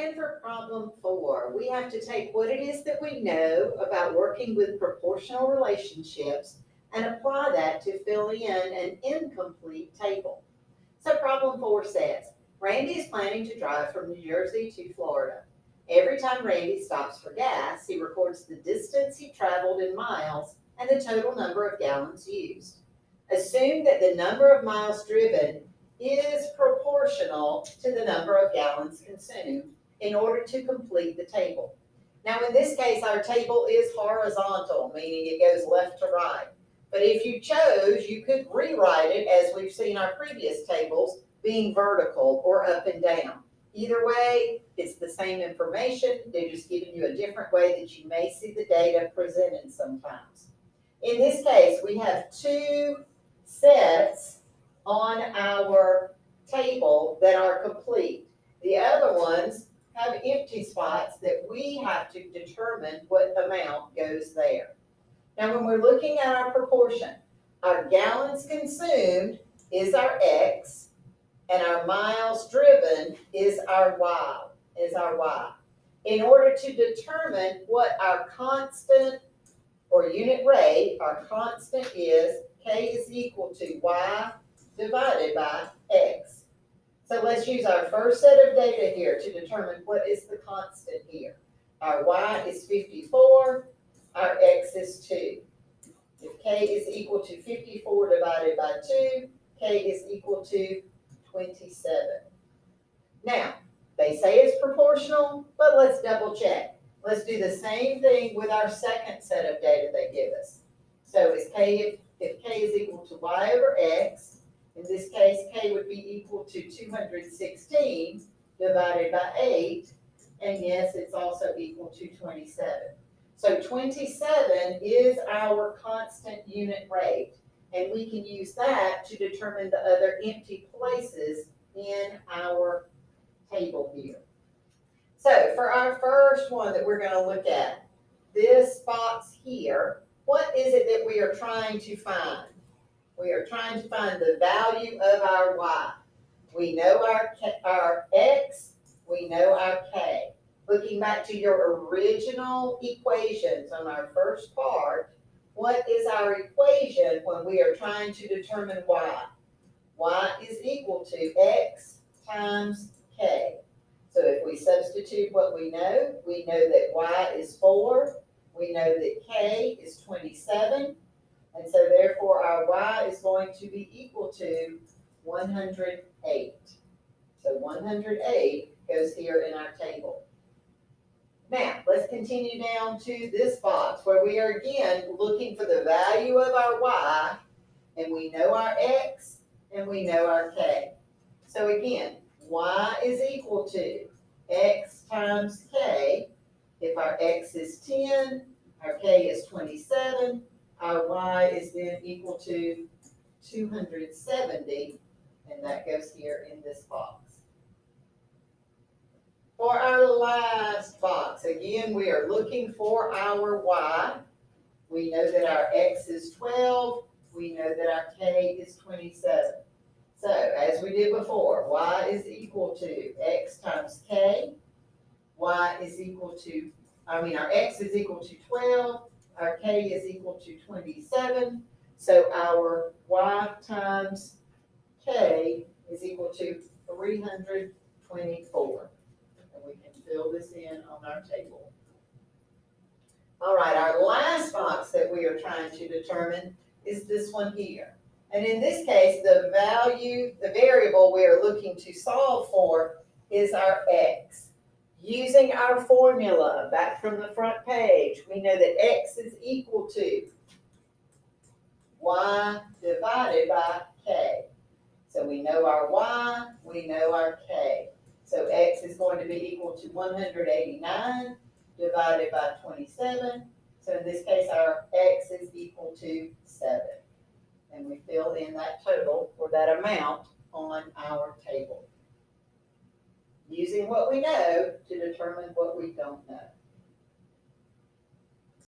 And for problem 4, we have to take what it is that we know about working with proportional relationships and apply that to fill in an incomplete table. So problem 4 says, Randy is planning to drive from New Jersey to Florida. Every time Randy stops for gas, he records the distance he traveled in miles and the total number of gallons used. Assume that the number of miles driven is proportional to the number of gallons consumed in order to complete the table. Now in this case, our table is horizontal, meaning it goes left to right. But if you chose, you could rewrite it as we've seen our previous tables, being vertical or up and down. Either way, it's the same information, they're just giving you a different way that you may see the data presented sometimes. In this case, we have 2 sets on our table that are complete. The other ones have empty spots that we have to determine what amount goes there. Now, when we're looking at our proportion, our gallons consumed is our X, and our miles driven is our Y. In order to determine what our constant or unit rate, our constant is, K is equal to Y divided by X. So let's use our first set of data here to determine what is the constant here. Our Y is 54, our X is 2. If K is equal to 54 divided by 2, K is equal to 27. Now, they say it's proportional, but let's double check. Let's do the same thing with our second set of data they give us. So if K is equal to Y over X, in this case, K would be equal to 216 divided by 8, and yes, it's also equal to 27. So 27 is our constant unit rate, and we can use that to determine the other empty places in our table here. So for our first one that we're going to look at, this box here, what is it that we are trying to find? We are trying to find the value of our Y. We know our X, we know our K. Looking back to your original equations on our first part, what is our equation when we are trying to determine Y? Y is equal to X times K. So if we substitute what we know that Y is 4, we know that K is 27, and so therefore our Y is going to be equal to 108. So 108 goes here in our table. Now, let's continue down to this box where we are again looking for the value of our Y, and we know our X, and we know our K. So again, Y is equal to X times K. If our X is 10, our K is 27, our Y is then equal to 270, and that goes here in this box. For our last box, again, we are looking for our Y. We know that our X is 12, we know that our K is 27. So, as we did before, Y is equal to X times K. Our X is equal to 12. Our K is equal to 27. So our Y times K is equal to 324. And we can fill this in on our table. All right, our last box that we are trying to determine is this one here. And in this case, the variable we are looking to solve for is our X. Using our formula back from the front page, we know that X is equal to Y divided by K. So we know our Y, we know our K. So X is going to be equal to 189 divided by 27. So in this case, our X is equal to 7. And we fill in that total or that amount on our table, using what we know to determine what we don't know.